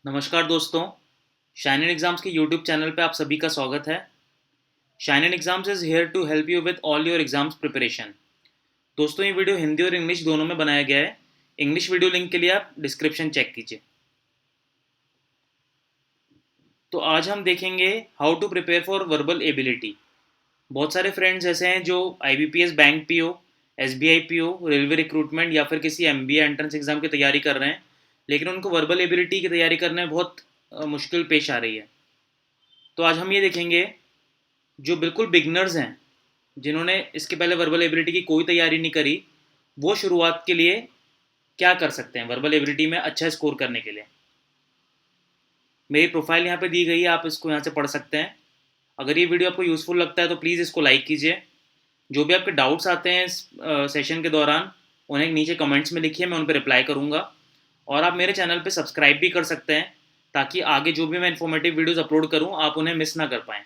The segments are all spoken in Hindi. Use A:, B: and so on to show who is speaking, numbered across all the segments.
A: नमस्कार दोस्तों। शाइन इन एग्ज़ाम्स के यूट्यूब चैनल पे आप सभी का स्वागत है। Shine in Exams is here to help you with all your exams preparation. दोस्तों, ये वीडियो हिंदी और इंग्लिश दोनों में बनाया गया है। इंग्लिश वीडियो लिंक के लिए आप डिस्क्रिप्शन चेक कीजिए। तो आज हम देखेंगे how to prepare for verbal ability. बहुत सारे फ्रेंड्स ऐसे हैं जो IBPS bank PO, SBI PO, railway recruitment या फिर किसी MBA एंट्रेंस एग्ज़ाम की तैयारी कर रहे हैं, लेकिन उनको वर्बल एबिलिटी की तैयारी करने में बहुत मुश्किल पेश आ रही है। तो आज हम ये देखेंगे जो बिल्कुल बिगनर्स हैं, जिन्होंने इसके पहले वर्बल एबिलिटी की कोई तैयारी नहीं करी, वो शुरुआत के लिए क्या कर सकते हैं वर्बल एबिलिटी में अच्छा स्कोर करने के लिए। मेरी प्रोफाइल यहाँ पे दी गई है, आप इसको यहाँ से पढ़ सकते हैं। अगर ये वीडियो आपको यूज़फुल लगता है तो प्लीज़ इसको लाइक कीजिए। जो भी आपके डाउट्स आते हैं इस सेशन के दौरान, उन्हें नीचे कमेंट्स में लिखिए, मैं उन पर रिप्लाई करूँगा। और आप मेरे चैनल पे सब्सक्राइब भी कर सकते हैं, ताकि आगे जो भी मैं इन्फॉर्मेटिव वीडियोज़ अपलोड करूँ आप उन्हें मिस ना कर पाएँ।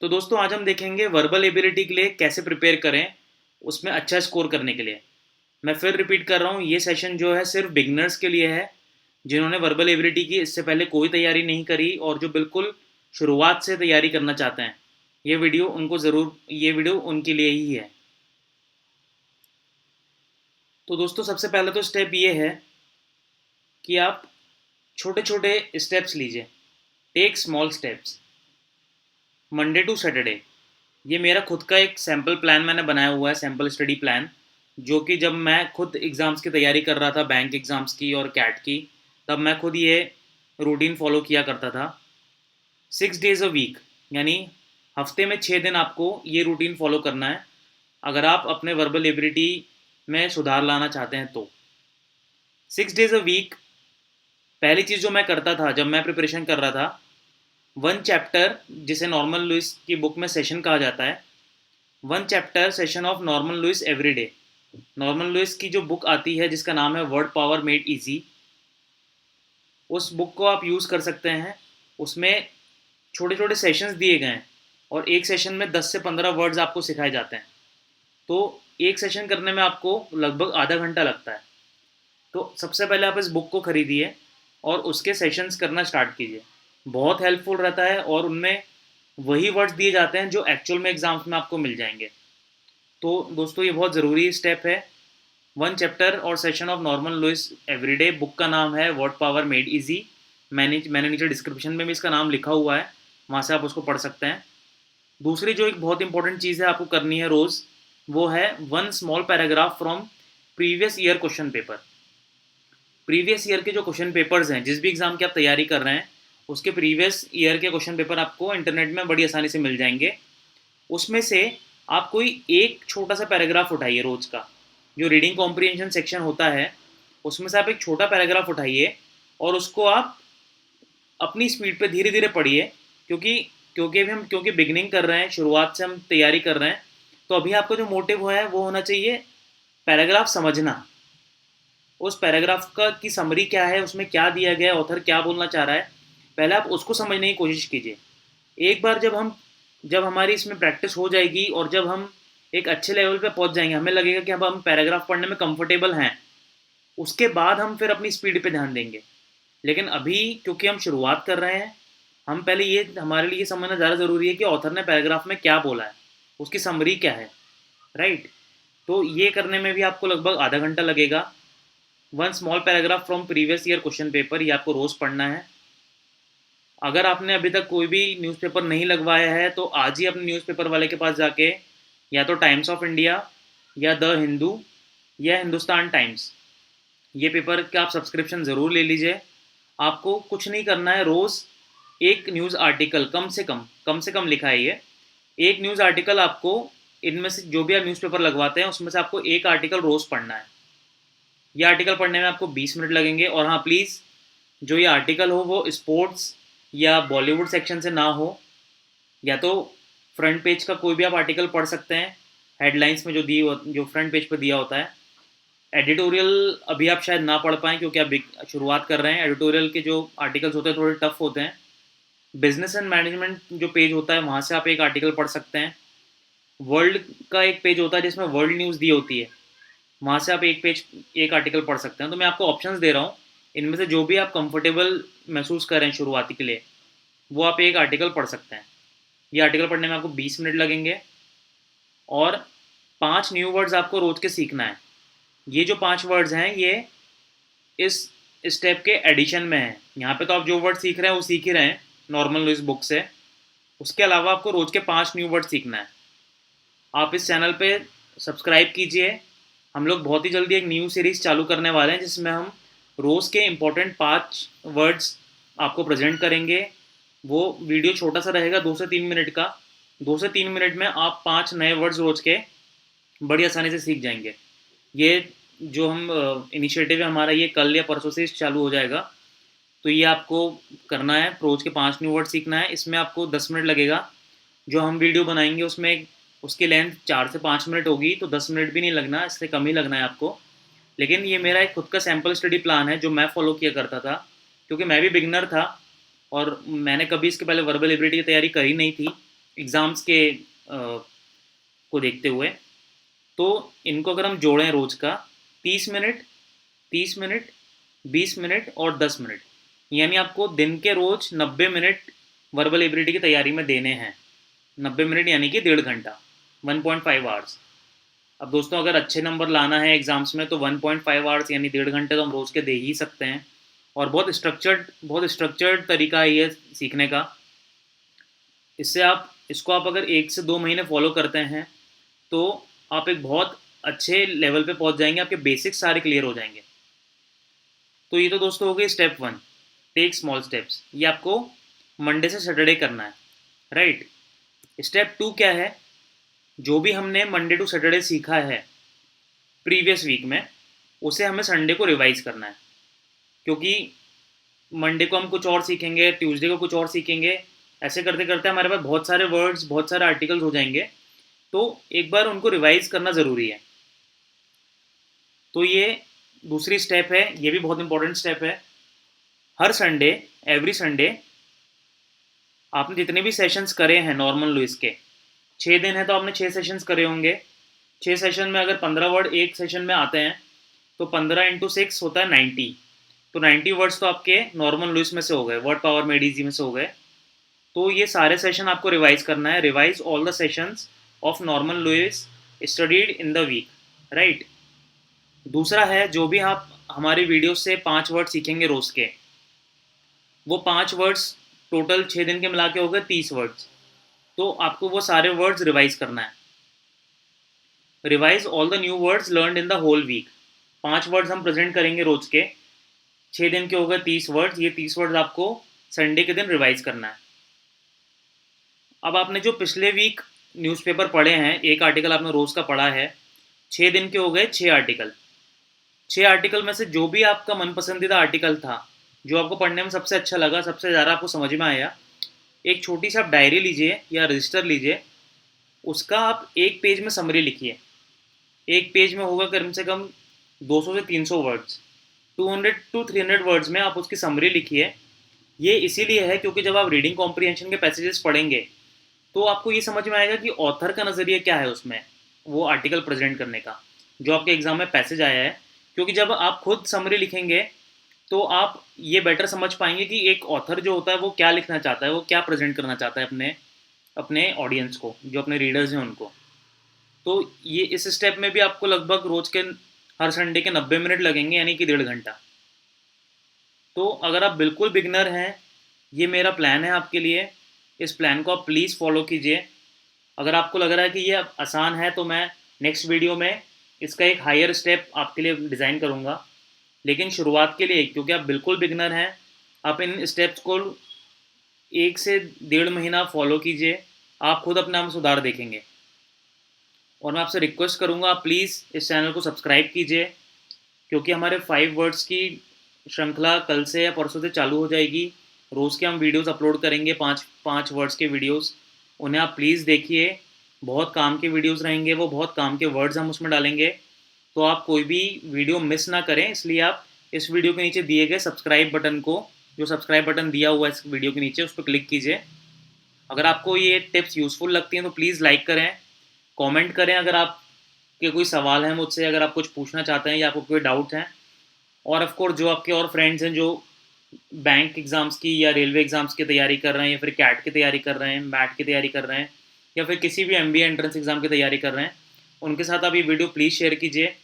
A: तो दोस्तों, आज हम देखेंगे वर्बल एबिलिटी के लिए कैसे प्रिपेयर करें उसमें अच्छा स्कोर करने के लिए। मैं फिर रिपीट कर रहा हूँ, ये सेशन जो है सिर्फ बिगनर्स के लिए है, जिन्होंने वर्बल एबिलिटी की इससे पहले कोई तैयारी नहीं करी और जो बिल्कुल शुरुआत से तैयारी करना चाहते हैं। ये वीडियो उनके लिए ही है। तो दोस्तों, सबसे पहले तो स्टेप ये है कि आप छोटे छोटे स्टेप्स लीजिए। Take small steps. Monday to Saturday, ये मेरा खुद का एक सैम्पल प्लान मैंने बनाया हुआ है, सैम्पल स्टडी प्लान, जो कि जब मैं खुद एग्ज़ाम्स की तैयारी कर रहा था, बैंक एग्ज़ाम्स की और कैट की, तब मैं खुद ये रूटीन फॉलो किया करता था। 6 डेज़ अ वीक, यानी हफ्ते में 6 दिन आपको ये रूटीन फॉलो करना है, अगर आप अपने वर्बल एबिलिटी में सुधार लाना चाहते हैं तो। 6 डेज़ अ वीक, पहली चीज़ जो मैं करता था जब मैं प्रिपरेशन कर रहा था, 1 चैप्टर, जिसे नॉर्मन लुइस की बुक में सेशन कहा जाता है, 1 chapter session of Norman Lewis every day. Norman Lewis की जो बुक आती है जिसका नाम है वर्ड पावर मेड इजी, उस बुक को आप यूज़ कर सकते हैं। उसमें छोटे छोटे सेशंस दिए गए हैं और एक सेशन में 10 से 15 वर्ड्स आपको सिखाए जाते हैं। तो एक सेशन करने में आपको लगभग आधा घंटा लगता है। तो सबसे पहले आप इस बुक को खरीदिए और उसके सेशंस करना स्टार्ट कीजिए। बहुत हेल्पफुल रहता है और उनमें वही वर्ड्स दिए जाते हैं जो एक्चुअल में एग्जाम्स में आपको मिल जाएंगे। तो दोस्तों, ये बहुत ज़रूरी स्टेप है। 1 चैप्टर और session of Norman Lewis everyday, book का नाम है वर्ड पावर मेड इजी। मैंने नीचे डिस्क्रिप्शन में भी इसका नाम लिखा हुआ है, वहाँ से आप उसको पढ़ सकते हैं। दूसरी जो एक बहुत इंपॉर्टेंट चीज़ है आपको करनी है रोज़, वो है 1 small paragraph from previous year question paper. Previous year के जो क्वेश्चन पेपर्स हैं, जिस भी एग्ज़ाम की आप तैयारी कर रहे हैं, उसके प्रीवियस ईयर के क्वेश्चन पेपर आपको इंटरनेट में बड़ी आसानी से मिल जाएंगे। उसमें से आप कोई एक छोटा सा पैराग्राफ उठाइए रोज़ का। जो रीडिंग कॉम्प्रिहेंशन सेक्शन होता है, उसमें से आप एक छोटा पैराग्राफ उठाइए और उसको आप अपनी स्पीड पे धीरे धीरे पढ़िए। क्योंकि क्योंकि बिगनिंग कर रहे हैं, शुरुआत से हम तैयारी कर रहे हैं, तो अभी आपका जो मोटिव है वो होना चाहिए पैराग्राफ समझना। उस पैराग्राफ का की समरी क्या है, उसमें क्या दिया गया है, ऑथर क्या बोलना चाह रहा है, पहले आप उसको समझने की कोशिश कीजिए। एक बार जब हमारी इसमें प्रैक्टिस हो जाएगी और जब हम एक अच्छे लेवल पे पहुंच जाएंगे, हमें लगेगा कि अब हम पैराग्राफ पढ़ने में कंफर्टेबल हैं, उसके बाद हम फिर अपनी स्पीड पे ध्यान देंगे। लेकिन अभी क्योंकि हम शुरुआत कर रहे हैं, हम पहले ये हमारे लिए समझना ज़्यादा ज़रूरी है कि ऑथर ने पैराग्राफ में क्या बोला है, उसकी समरी क्या है, राइट। तो ये करने में भी आपको लगभग आधा घंटा लगेगा। 1 small paragraph from previous year question paper, ये आपको रोज़ पढ़ना है। अगर आपने अभी तक कोई भी न्यूज़पेपर नहीं लगवाया है तो आज ही अपने न्यूज़पेपर वाले के पास जाके, या तो टाइम्स ऑफ इंडिया या द हिंदू या हिंदुस्तान टाइम्स, ये पेपर का आप सब्सक्रिप्शन ज़रूर ले लीजिए। आपको कुछ नहीं करना है, रोज़ एक न्यूज़ आर्टिकल, कम से कम लिखा है ये, एक न्यूज़ आर्टिकल आपको, इनमें से जो भी आप न्यूज़पेपर लगवाते हैं उसमें से आपको एक आर्टिकल रोज़ पढ़ना है। ये आर्टिकल पढ़ने में आपको 20 मिनट लगेंगे। और हाँ, प्लीज़ जो ये आर्टिकल हो वो स्पोर्ट्स या बॉलीवुड सेक्शन से ना हो, या तो फ्रंट पेज का कोई भी आप आर्टिकल पढ़ सकते हैं, हेडलाइंस में जो फ्रंट पेज पर दिया होता है। एडिटोरियल अभी आप शायद ना पढ़ पाएँ क्योंकि आप शुरुआत कर रहे हैं। एडिटोरियल के जो आर्टिकल्स होते हैं थोड़े टफ होते हैं। बिजनेस एंड मैनेजमेंट जो पेज होता है, वहाँ से आप एक आर्टिकल पढ़ सकते हैं। वर्ल्ड का एक पेज होता है जिसमें वर्ल्ड न्यूज़ दी होती है, वहाँ से आप एक आर्टिकल पढ़ सकते हैं। तो मैं आपको ऑप्शंस दे रहा हूँ, इनमें से जो भी आप कंफर्टेबल महसूस करें शुरुआती के लिए, वो आप एक आर्टिकल पढ़ सकते हैं। ये आर्टिकल पढ़ने में आपको 20 मिनट लगेंगे और 5 न्यू वर्ड्स आपको रोज के सीखना है। ये जो 5 वर्ड्स हैं ये इस स्टेप के एडिशन में है। यहाँ पे तो आप जो वर्ड सीख रहे हैं वो सीख ही रहे हैं नॉर्मल इस बुक से। उसके अलावा आपको रोज के 5 न्यू वर्ड सीखना है। आप इस चैनल पे सब्सक्राइब कीजिए। हम लोग बहुत ही जल्दी एक न्यू सीरीज़ चालू करने वाले हैं जिसमें हम रोज़ के इम्पोर्टेंट 5 वर्ड्स आपको प्रेजेंट करेंगे। वो वीडियो छोटा सा रहेगा, 2 से 3 मिनट का। 2 से 3 मिनट में आप 5 नए वर्ड्स रोज़ के बड़ी आसानी से सीख जाएंगे। ये जो हम इनिशिएटिव है हमारा, ये कल या परसों से चालू हो जाएगा। तो ये आपको करना है, रोज़ के 5 न्यू वर्ड सीखना है। इसमें आपको 10 मिनट लगेगा। जो हम वीडियो बनाएंगे उसमें उसकी लेंथ 4 से 5 मिनट होगी, तो 10 मिनट भी नहीं लगना, इससे कम ही लगना है आपको। लेकिन ये मेरा एक खुद का सैम्पल स्टडी प्लान है जो मैं फॉलो किया करता था, क्योंकि मैं भी बिगनर था और मैंने कभी इसके पहले वर्बल एबिलिटी की तैयारी करी नहीं थी एग्ज़ाम्स के को देखते हुए। तो इनको अगर हम जोड़ें रोज़ का 30 मिनट, 30 मिनट, 20 मिनट और 10 मिनट, यानी आपको दिन के रोज़ 90 मिनट वर्बल एबिलिटी की तैयारी में देने हैं। 90 मिनट यानी कि 1.5 घंटा, 1.5 आवर्स। अब दोस्तों अगर अच्छे नंबर लाना है एग्ज़ाम्स में तो 1.5 आवर्स यानी 1.5 घंटे तो हम रोज़ के दे ही सकते हैं। और बहुत स्ट्रक्चर्ड तरीका है ये सीखने का। इससे आप इसको आप अगर 1 से 2 महीने फॉलो करते हैं तो आप एक बहुत अच्छे लेवल पे पहुंच जाएंगे, आपके बेसिक्स सारे क्लियर हो जाएंगे। तो ये तो दोस्तों हो गई स्टेप 1, टेक स्मॉल स्टेप्स। ये आपको मंडे से सैटरडे करना है, राइट। स्टेप 2 क्या है? जो भी हमने मंडे टू सैटरडे सीखा है प्रीवियस वीक में, उसे हमें संडे को रिवाइज करना है। क्योंकि मंडे को हम कुछ और सीखेंगे, ट्यूसडे को कुछ और सीखेंगे, ऐसे करते करते हमारे पास बहुत सारे वर्ड्स, बहुत सारे आर्टिकल्स हो जाएंगे। तो एक बार उनको रिवाइज करना ज़रूरी है। तो ये दूसरी स्टेप है, ये भी बहुत इंपॉर्टेंट स्टेप है। हर संडे, एवरी संडे, आपने जितने भी सेशंस करे हैं नॉर्मल लुइस के, 6 दिन है तो आपने 6 सेशंस करे होंगे। 6 सेशन में अगर 15 वर्ड एक सेशन में आते हैं तो 15 इंटू 6 होता है 90। तो 90 वर्ड्स तो आपके नॉर्मल लुइस में से हो गए, वर्ड पावर में डीजी में से हो गए। तो ये सारे सेशन आपको रिवाइज करना है। Revise all the sessions of Norman Lewis studied in the week, right. दूसरा है, जो भी आप हमारी वीडियो से 5 वर्ड सीखेंगे रोज़ के, वो 5 वर्ड्स टोटल 6 दिन के मिला के हो गए 30 वर्ड्स। तो आपको वो सारे वर्ड्स रिवाइज करना है। Revise all the new words learn in the whole week. 5 words हम प्रेजेंट करेंगे रोज के, 6 दिन के हो गए 30 वर्ड्स। ये 30 वर्ड्स आपको संडे के दिन रिवाइज करना है। अब आपने जो पिछले वीक न्यूज़पेपर पढ़े हैं, एक आर्टिकल आपने रोज़ का पढ़ा है, 6 दिन के हो गए 6 आर्टिकल। 6 आर्टिकल में से जो भी आपका मन पसंदीदा आर्टिकल था, जो आपको पढ़ने में सबसे अच्छा लगा, सबसे ज़्यादा आपको समझ में आया, एक छोटी सी आप डायरी लीजिए या रजिस्टर लीजिए, उसका आप एक पेज में समरी लिखिए। एक पेज में होगा कम से कम 200 से 300 वर्ड्स, 200 टू 300 वर्ड्स में आप उसकी समरी लिखिए। ये इसीलिए है क्योंकि जब आप रीडिंग कॉम्प्रिहेंशन के पैसेजेस पढ़ेंगे तो आपको ये समझ में आएगा कि ऑथर का नज़रिया क्या है उसमें, वो आर्टिकल प्रेजेंट करने का, जो आपके एग्जाम में पैसेज आया है। क्योंकि जब आप खुद समरी लिखेंगे तो आप ये बेटर समझ पाएंगे कि एक ऑथर जो होता है वो क्या लिखना चाहता है, वो क्या प्रेजेंट करना चाहता है अपने अपने ऑडियंस को, जो अपने रीडर्स हैं उनको। तो ये इस स्टेप में भी आपको लगभग रोज के हर संडे के 90 मिनट लगेंगे, यानी कि 1.5 घंटा। तो अगर आप बिल्कुल बिगनर हैं, ये मेरा प्लान है आपके लिए। इस प्लान को आप प्लीज़ फॉलो कीजिए। अगर आपको लग रहा है कि ये अब आसान है तो मैं नेक्स्ट वीडियो में इसका एक हायर स्टेप आपके लिए डिज़ाइन करूँगा। लेकिन शुरुआत के लिए, क्योंकि आप बिल्कुल बिगनर हैं, आप इन स्टेप्स को 1 से 1.5 महीना फॉलो कीजिए, आप खुद अपने आप में सुधार देखेंगे। और मैं आपसे रिक्वेस्ट करूँगा, आप प्लीज़ इस चैनल को सब्सक्राइब कीजिए, क्योंकि हमारे 5 वर्ड्स की श्रृंखला कल से या परसों से चालू हो जाएगी। रोज़ के हम वीडियोस अपलोड करेंगे, 5 वर्ड्स के वीडियोस। उन्हें आप प्लीज़ देखिए, बहुत काम के वीडियोस रहेंगे वो, बहुत काम के वर्ड्स हम उसमें डालेंगे। तो आप कोई भी वीडियो मिस ना करें, इसलिए आप इस वीडियो के नीचे दिए गए सब्सक्राइब बटन को, जो सब्सक्राइब बटन दिया हुआ है इस वीडियो के नीचे, उस पर क्लिक कीजिए। अगर आपको ये टिप्स यूज़फुल लगती हैं तो प्लीज़ लाइक करें, कमेंट करें अगर आपके कोई सवाल है मुझसे, अगर आप कुछ पूछना चाहते हैं या आपको कोई डाउट हैं। और ऑफ कोर्स जो आपके और फ्रेंड्स हैं जो बैंक एग्ज़ाम्स की या रेलवे एग्ज़ाम्स की तैयारी कर रहे हैं, या फिर कैट की तैयारी कर रहे हैं, मैट की तैयारी कर रहे हैं, या फिर किसी भी एमबीए एंट्रेंस एग्ज़ाम की तैयारी कर रहे हैं, उनके साथ आप ये वीडियो प्लीज़ शेयर कीजिए।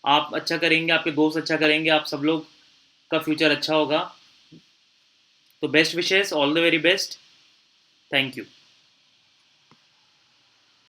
A: आप अच्छा करेंगे, आपके दोस्त अच्छा करेंगे, आप सब लोग का फ्यूचर अच्छा होगा। तो best wishes, all the very best. Thank you.